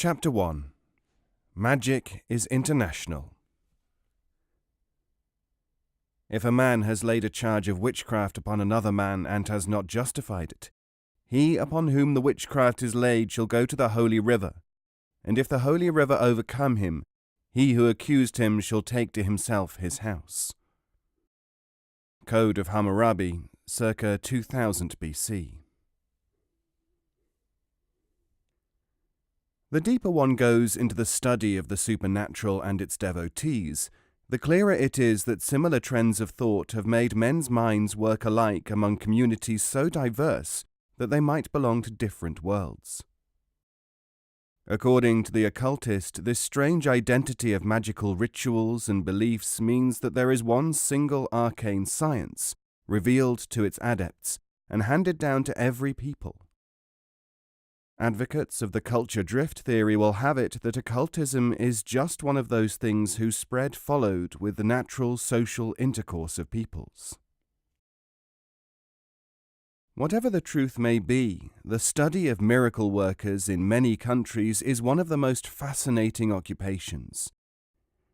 Chapter 1. Magic is international. If a man has laid a charge of witchcraft upon another man and has not justified it, he upon whom the witchcraft is laid shall go to the holy river, and if the holy river overcome him, he who accused him shall take to himself his house. Code of Hammurabi, circa 2000 BC. The deeper one goes into the study of the supernatural and its devotees, the clearer it is that similar trends of thought have made men's minds work alike among communities so diverse that they might belong to different worlds. According to the occultist, this strange identity of magical rituals and beliefs means that there is one single arcane science, revealed to its adepts and handed down to every people. Advocates of the culture drift theory will have it that occultism is just one of those things whose spread followed with the natural social intercourse of peoples. Whatever the truth may be, the study of miracle workers in many countries is one of the most fascinating occupations.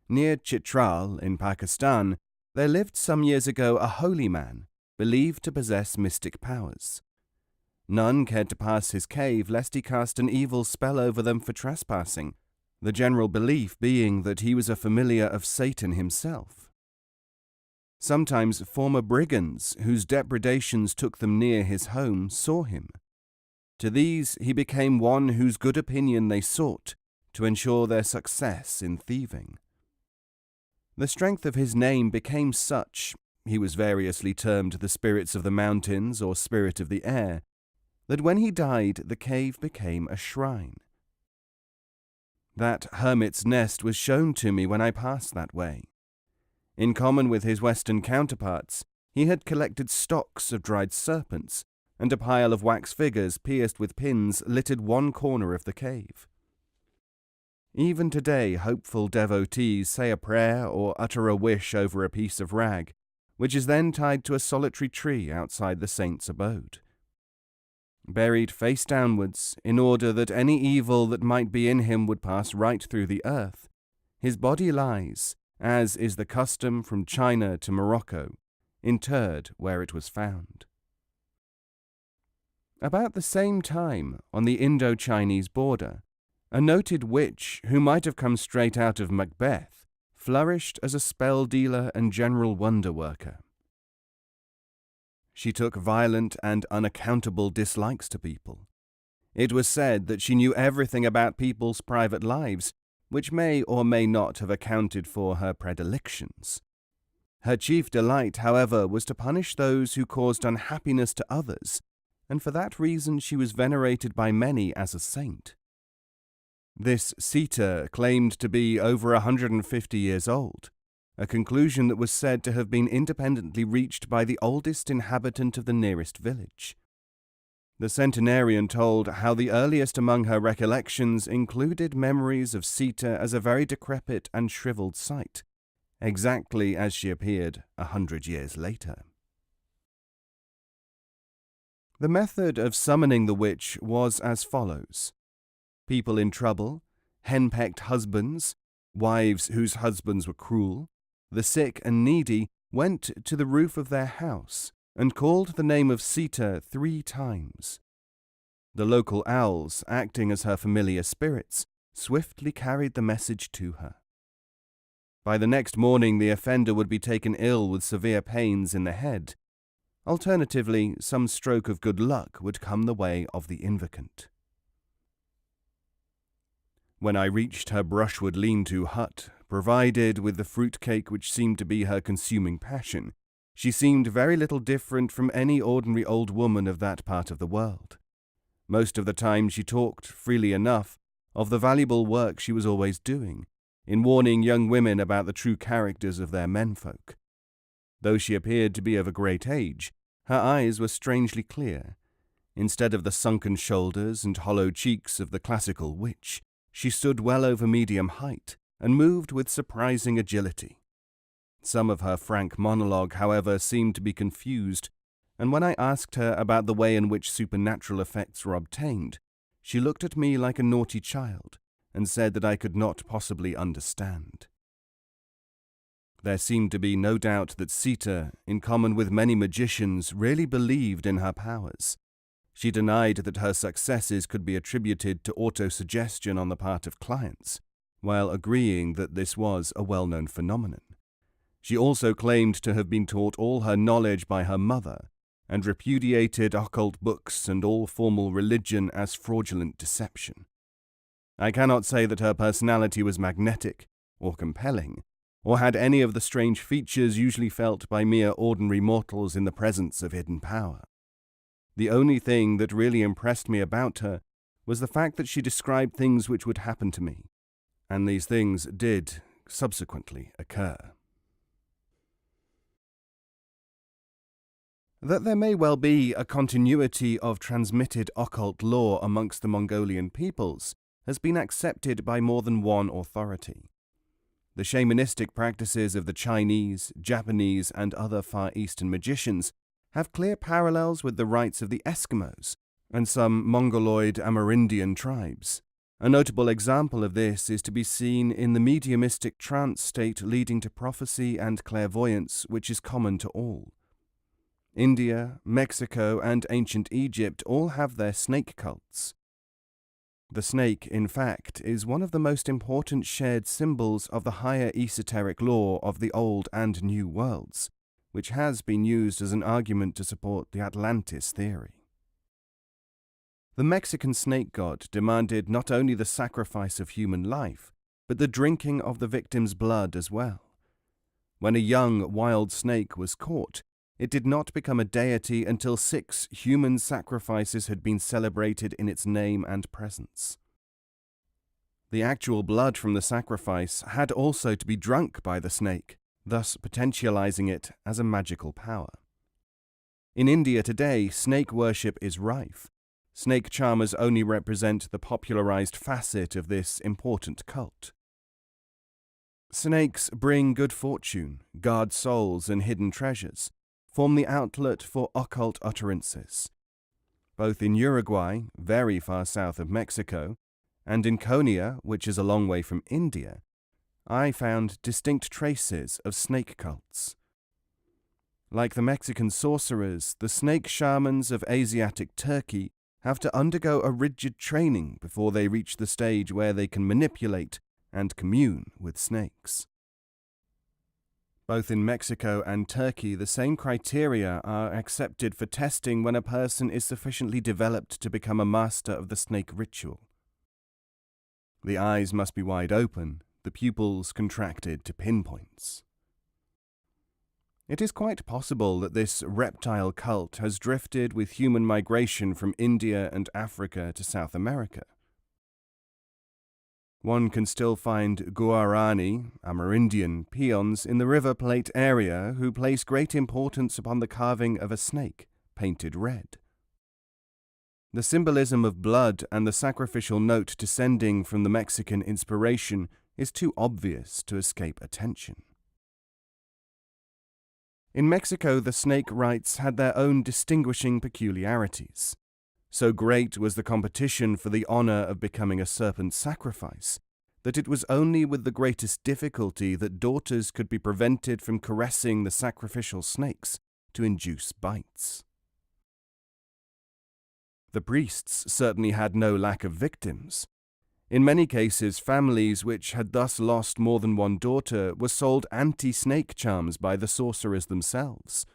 Near Chitral, in Pakistan, there lived some years ago a holy man, believed to possess mystic powers. None cared to pass his cave lest he cast an evil spell over them for trespassing, the general belief being that he was a familiar of Satan himself. Sometimes former brigands, whose depredations took them near his home, saw him. To these he became one whose good opinion they sought, to ensure their success in thieving. The strength of his name became such, he was variously termed the spirits of the mountains or spirit of the air, that when he died the cave became a shrine. That hermit's nest was shown to me when I passed that way. In common with his Western counterparts, he had collected stocks of dried serpents, and a pile of wax figures pierced with pins littered one corner of the cave. Even today, hopeful devotees say a prayer or utter a wish over a piece of rag, which is then tied to a solitary tree outside the saint's abode. Buried face downwards, in order that any evil that might be in him would pass right through the earth, his body lies, as is the custom from China to Morocco, interred where it was found. About the same time, on the Indo-Chinese border, a noted witch who might have come straight out of Macbeth flourished as a spell dealer and general wonder worker. She took violent and unaccountable dislikes to people. It was said that she knew everything about people's private lives, which may or may not have accounted for her predilections. Her chief delight, however, was to punish those who caused unhappiness to others, and for that reason she was venerated by many as a saint. This Sita claimed to be over 150 years old, a conclusion that was said to have been independently reached by the oldest inhabitant of the nearest village. The centenarian told how the earliest among her recollections included memories of Sita as a very decrepit and shriveled sight, exactly as she appeared 100 years later. The method of summoning the witch was as follows. People in trouble, henpecked husbands, wives whose husbands were cruel, the sick and needy went to the roof of their house and called the name of Sita 3 times. The local owls, acting as her familiar spirits, swiftly carried the message to her. By the next morning the offender would be taken ill with severe pains in the head. Alternatively, some stroke of good luck would come the way of the invocant. When I reached her brushwood lean-to hut, provided with the fruit-cake which seemed to be her consuming passion, she seemed very little different from any ordinary old woman of that part of the world. Most of the time she talked, freely enough, of the valuable work she was always doing, in warning young women about the true characters of their menfolk. Though she appeared to be of a great age, her eyes were strangely clear. Instead of the sunken shoulders and hollow cheeks of the classical witch, she stood well over medium height and moved with surprising agility. Some of her frank monologue, however, seemed to be confused, and when I asked her about the way in which supernatural effects were obtained, she looked at me like a naughty child, and said that I could not possibly understand. There seemed to be no doubt that Sita, in common with many magicians, really believed in her powers. She denied that her successes could be attributed to autosuggestion on the part of clients, while agreeing that this was a well-known phenomenon. She also claimed to have been taught all her knowledge by her mother, and repudiated occult books and all formal religion as fraudulent deception. I cannot say that her personality was magnetic or compelling, or had any of the strange features usually felt by mere ordinary mortals in the presence of hidden power. The only thing that really impressed me about her was the fact that she described things which would happen to me, and these things did subsequently occur. That there may well be a continuity of transmitted occult lore amongst the Mongolian peoples has been accepted by more than one authority. The shamanistic practices of the Chinese, Japanese, and other Far Eastern magicians have clear parallels with the rites of the Eskimos and some Mongoloid Amerindian tribes. A notable example of this is to be seen in the mediumistic trance state leading to prophecy and clairvoyance, which is common to all. India, Mexico, and ancient Egypt all have their snake cults. The snake, in fact, is one of the most important shared symbols of the higher esoteric lore of the Old and New Worlds, which has been used as an argument to support the Atlantis theory. The Mexican snake god demanded not only the sacrifice of human life, but the drinking of the victim's blood as well. When a young, wild snake was caught, it did not become a deity until 6 human sacrifices had been celebrated in its name and presence. The actual blood from the sacrifice had also to be drunk by the snake, thus potentializing it as a magical power. In India today, snake worship is rife. Snake charmers only represent the popularized facet of this important cult. Snakes bring good fortune, guard souls and hidden treasures, form the outlet for occult utterances. Both in Uruguay, very far south of Mexico, and in Konya, which is a long way from India, I found distinct traces of snake cults. Like the Mexican sorcerers, the snake shamans of Asiatic Turkey have to undergo a rigid training before they reach the stage where they can manipulate and commune with snakes. Both in Mexico and Turkey, the same criteria are accepted for testing when a person is sufficiently developed to become a master of the snake ritual. The eyes must be wide open, the pupils contracted to pinpoints. It is quite possible that this reptile cult has drifted with human migration from India and Africa to South America. One can still find Guarani, Amerindian peons in the River Plate area who place great importance upon the carving of a snake, painted red. The symbolism of blood and the sacrificial note descending from the Mexican inspiration is too obvious to escape attention. In Mexico, the snake rites had their own distinguishing peculiarities. So great was the competition for the honor of becoming a serpent sacrifice that it was only with the greatest difficulty that daughters could be prevented from caressing the sacrificial snakes to induce bites. The priests certainly had no lack of victims. In many cases, families which had thus lost more than one daughter were sold anti-snake charms by the sorcerers themselves.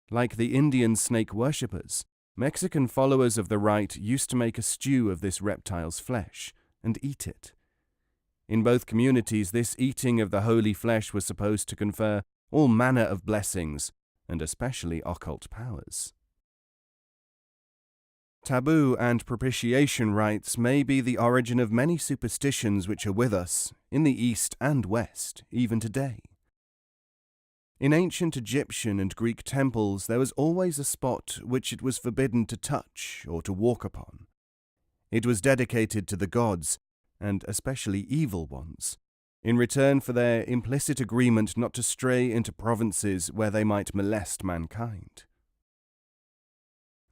Like the Indian snake worshippers, Mexican followers of the rite used to make a stew of this reptile's flesh and eat it. In both communities, this eating of the holy flesh was supposed to confer all manner of blessings, and especially occult powers. Taboo and propitiation rites may be the origin of many superstitions which are with us, in the East and West, even today. In ancient Egyptian and Greek temples, there was always a spot which it was forbidden to touch or to walk upon. It was dedicated to the gods, and especially evil ones, in return for their implicit agreement not to stray into provinces where they might molest mankind.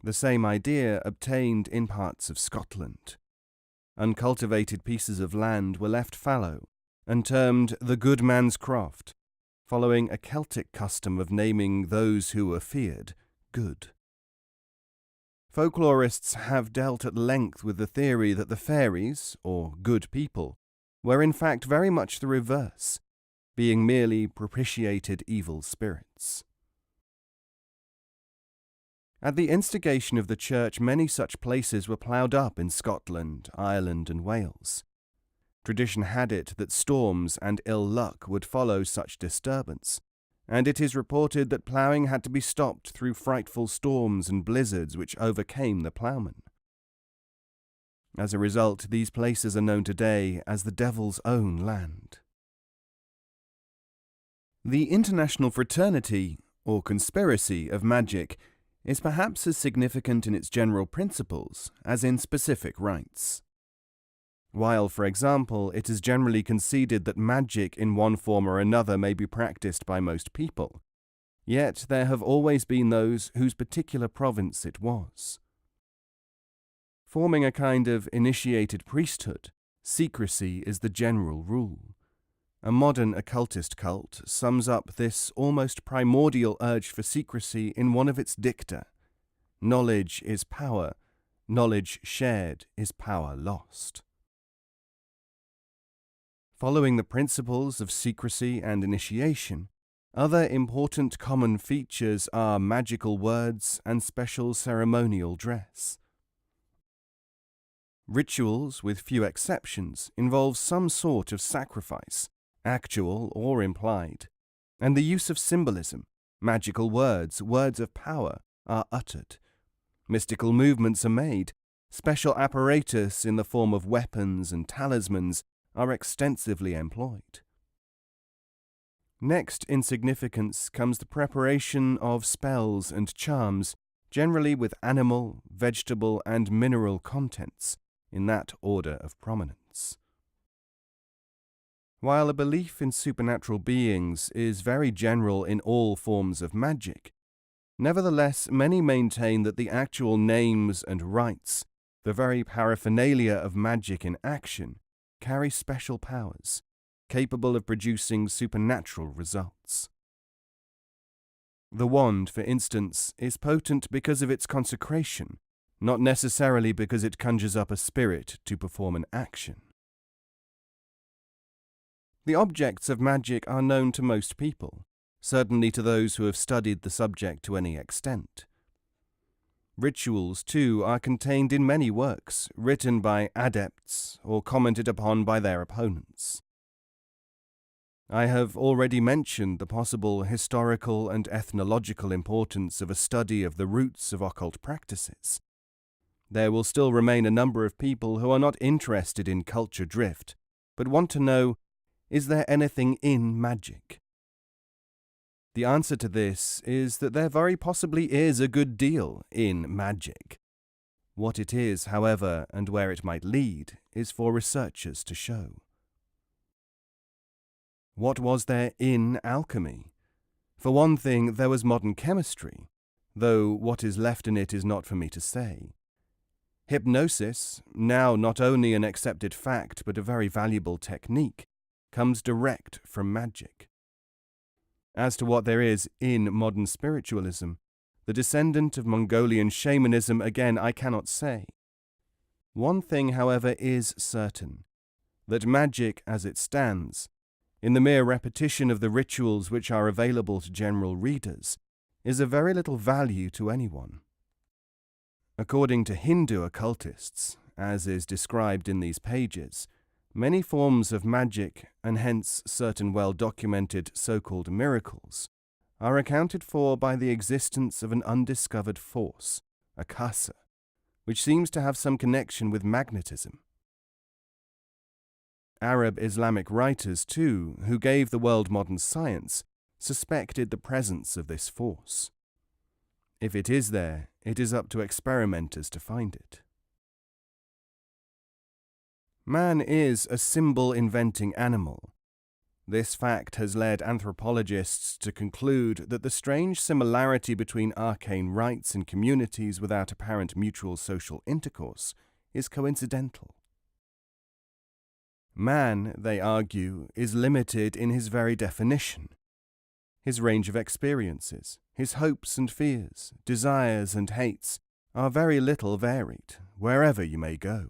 The same idea obtained in parts of Scotland. Uncultivated pieces of land were left fallow and termed the good man's croft, following a Celtic custom of naming those who were feared good. Folklorists have dealt at length with the theory that the fairies, or good people, were in fact very much the reverse, being merely propitiated evil spirits. At the instigation of the Church, many such places were ploughed up in Scotland, Ireland, and Wales. Tradition had it that storms and ill luck would follow such disturbance, and it is reported that ploughing had to be stopped through frightful storms and blizzards which overcame the ploughmen. As a result, these places are known today as the Devil's Own Land. The international fraternity, or conspiracy, of magic is perhaps as significant in its general principles as in specific rites. While, for example, it is generally conceded that magic in one form or another may be practiced by most people, yet there have always been those whose particular province it was. Forming a kind of initiated priesthood, secrecy is the general rule. A modern occultist cult sums up this almost primordial urge for secrecy in one of its dicta: knowledge is power, knowledge shared is power lost. Following the principles of secrecy and initiation, other important common features are magical words and special ceremonial dress. Rituals, with few exceptions, involve some sort of sacrifice, actual or implied, and the use of symbolism, magical words, words of power, are uttered. Mystical movements are made, special apparatus in the form of weapons and talismans are extensively employed. Next in significance comes the preparation of spells and charms, generally with animal, vegetable, and mineral contents, in that order of prominence. While a belief in supernatural beings is very general in all forms of magic, nevertheless many maintain that the actual names and rites, the very paraphernalia of magic in action, carry special powers, capable of producing supernatural results. The wand, for instance, is potent because of its consecration, not necessarily because it conjures up a spirit to perform an action. The objects of magic are known to most people, certainly to those who have studied the subject to any extent. Rituals, too, are contained in many works, written by adepts or commented upon by their opponents. I have already mentioned the possible historical and ethnological importance of a study of the roots of occult practices. There will still remain a number of people who are not interested in culture drift, but want to know, is there anything in magic? The answer to this is that there very possibly is a good deal in magic. What it is, however, and where it might lead, is for researchers to show. What was there in alchemy? For one thing, there was modern chemistry, though what is left in it is not for me to say. Hypnosis, now not only an accepted fact but a very valuable technique, comes direct from magic. As to what there is in modern spiritualism, the descendant of Mongolian shamanism, again I cannot say. One thing, however, is certain, that magic as it stands, in the mere repetition of the rituals which are available to general readers, is of very little value to anyone. According to Hindu occultists, as is described in these pages, many forms of magic, and hence certain well-documented so-called miracles, are accounted for by the existence of an undiscovered force, a kasa, which seems to have some connection with magnetism. Arab Islamic writers, too, who gave the world modern science, suspected the presence of this force. If it is there, it is up to experimenters to find it. Man is a symbol-inventing animal. This fact has led anthropologists to conclude that the strange similarity between arcane rites and communities without apparent mutual social intercourse is coincidental. Man, they argue, is limited in his very definition. His range of experiences, his hopes and fears, desires and hates, are very little varied, wherever you may go.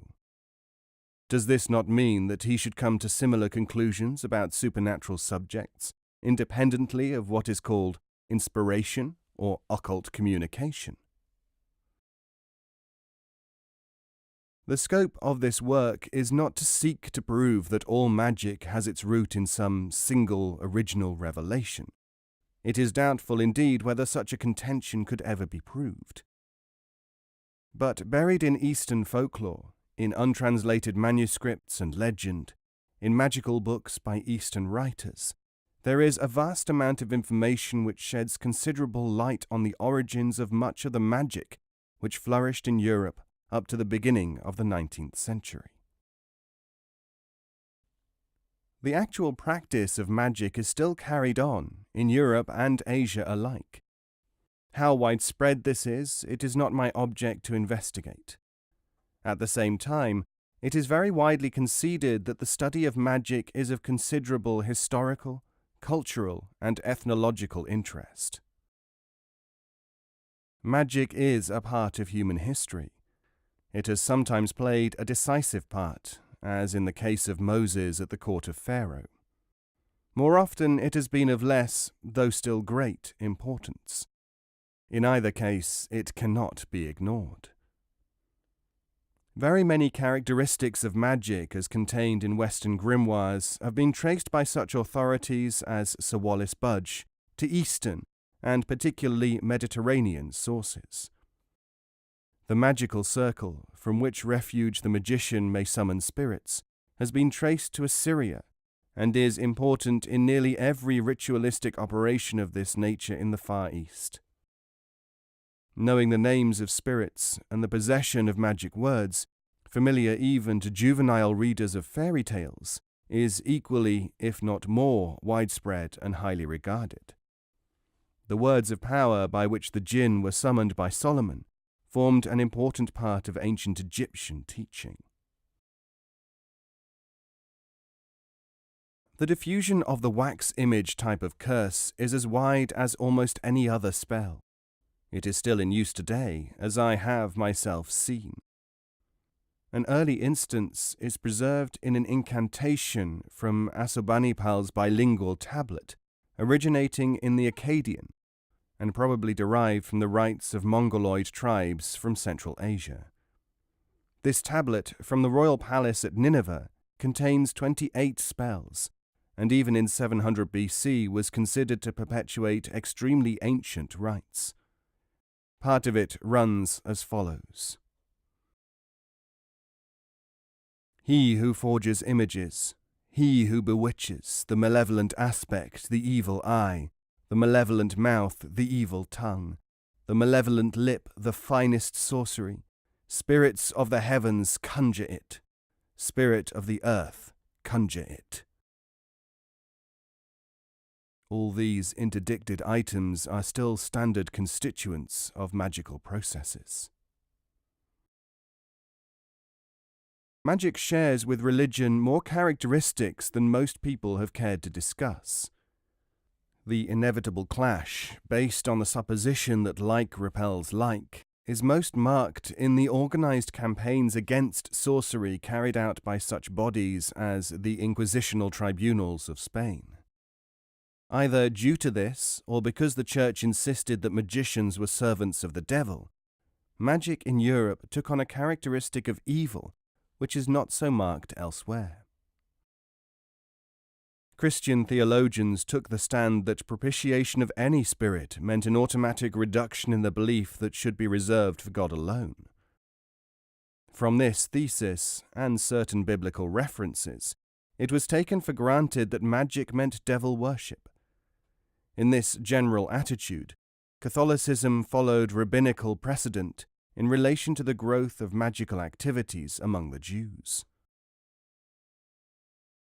Does this not mean that he should come to similar conclusions about supernatural subjects, independently of what is called inspiration or occult communication? The scope of this work is not to seek to prove that all magic has its root in some single original revelation. It is doubtful indeed whether such a contention could ever be proved. But buried in Eastern folklore, in untranslated manuscripts and legend, in magical books by Eastern writers, there is a vast amount of information which sheds considerable light on the origins of much of the magic which flourished in Europe up to the beginning of the 19th century. The actual practice of magic is still carried on in Europe and Asia alike. How widespread this is, it is not my object to investigate. At the same time, it is very widely conceded that the study of magic is of considerable historical, cultural, and ethnological interest. Magic is a part of human history. It has sometimes played a decisive part, as in the case of Moses at the court of Pharaoh. More often it has been of less, though still great, importance. In either case, it cannot be ignored. Very many characteristics of magic as contained in Western grimoires have been traced by such authorities as Sir Wallis Budge to Eastern, and particularly Mediterranean, sources. The magical circle, from which refuge the magician may summon spirits, has been traced to Assyria, and is important in nearly every ritualistic operation of this nature in the Far East. Knowing the names of spirits and the possession of magic words, familiar even to juvenile readers of fairy tales, is equally, if not more, widespread and highly regarded. The words of power by which the jinn were summoned by Solomon formed an important part of ancient Egyptian teaching. The diffusion of the wax image type of curse is as wide as almost any other spell. It is still in use today, as I have myself seen. An early instance is preserved in an incantation from Assurbanipal's bilingual tablet, originating in the Akkadian, and probably derived from the rites of Mongoloid tribes from Central Asia. This tablet from the royal palace at Nineveh contains 28 spells, and even in 700 BC was considered to perpetuate extremely ancient rites. Part of it runs as follows. He who forges images, he who bewitches, the malevolent aspect, the evil eye, the malevolent mouth, the evil tongue, the malevolent lip, the finest sorcery, spirits of the heavens, conjure it, spirit of the earth, conjure it. All these interdicted items are still standard constituents of magical processes. Magic shares with religion more characteristics than most people have cared to discuss. The inevitable clash, based on the supposition that like repels like, is most marked in the organized campaigns against sorcery carried out by such bodies as the Inquisitional tribunals of Spain. Either due to this, or because the Church insisted that magicians were servants of the devil, magic in Europe took on a characteristic of evil which is not so marked elsewhere. Christian theologians took the stand that propitiation of any spirit meant an automatic reduction in the belief that should be reserved for God alone. From this thesis, and certain biblical references, it was taken for granted that magic meant devil worship. In this general attitude, Catholicism followed rabbinical precedent in relation to the growth of magical activities among the Jews.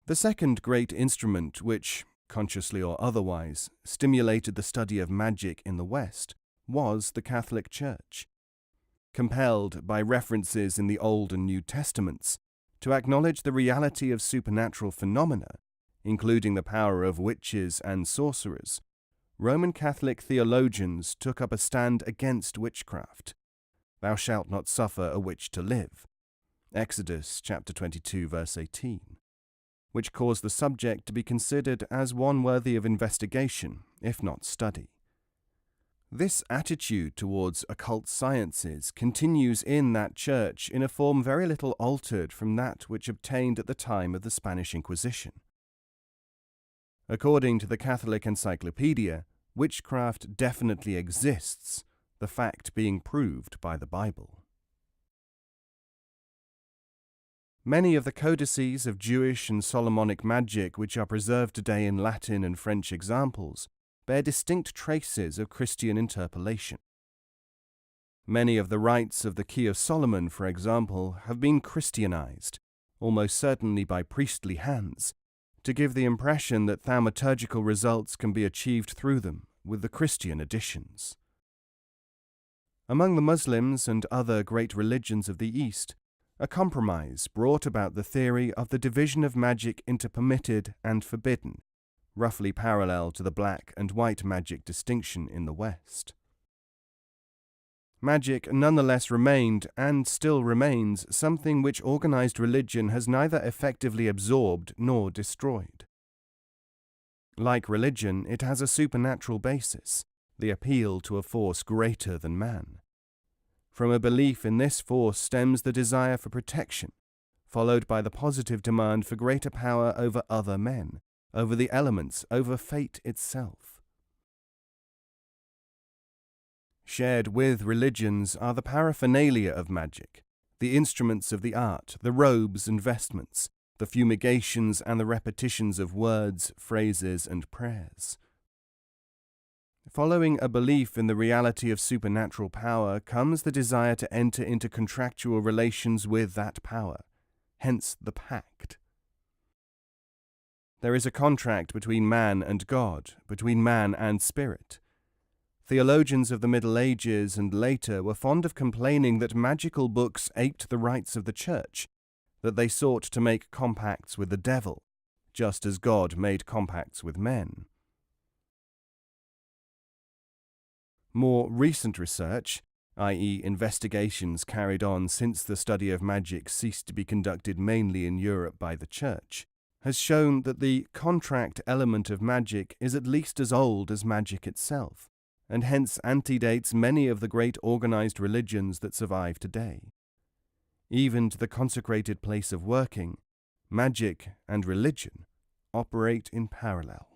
The second great instrument which, consciously or otherwise, stimulated the study of magic in the West was the Catholic Church. Compelled by references in the Old and New Testaments to acknowledge the reality of supernatural phenomena, including the power of witches and sorcerers, Roman Catholic theologians took up a stand against witchcraft. Thou shalt not suffer a witch to live. Exodus chapter 22, verse 18, which caused the subject to be considered as one worthy of investigation, if not study. This attitude towards occult sciences continues in that church in a form very little altered from that which obtained at the time of the Spanish Inquisition. According to the Catholic Encyclopedia, witchcraft definitely exists, the fact being proved by the Bible. Many of the codices of Jewish and Solomonic magic which are preserved today in Latin and French examples bear distinct traces of Christian interpolation. Many of the rites of the Key of Solomon, for example, have been Christianized, almost certainly by priestly hands, to give the impression that thaumaturgical results can be achieved through them with the Christian additions. Among the Muslims and other great religions of the East, a compromise brought about the theory of the division of magic into permitted and forbidden, roughly parallel to the black and white magic distinction in the West. Magic nonetheless remained, and still remains, something which organized religion has neither effectively absorbed nor destroyed. Like religion, it has a supernatural basis, the appeal to a force greater than man. From a belief in this force stems the desire for protection, followed by the positive demand for greater power over other men, over the elements, over fate itself. Shared with religions are the paraphernalia of magic, the instruments of the art, the robes and vestments, the fumigations and the repetitions of words, phrases, and prayers. Following a belief in the reality of supernatural power comes the desire to enter into contractual relations with that power, hence the pact. There is a contract between man and God, between man and spirit. Theologians of the Middle Ages and later were fond of complaining that magical books aped the rites of the Church, that they sought to make compacts with the devil, just as God made compacts with men. More recent research, i.e. investigations carried on since the study of magic ceased to be conducted mainly in Europe by the Church, has shown that the contract element of magic is at least as old as magic itself, and hence antedates many of the great organized religions that survive today. Even to the consecrated place of working, magic and religion operate in parallel.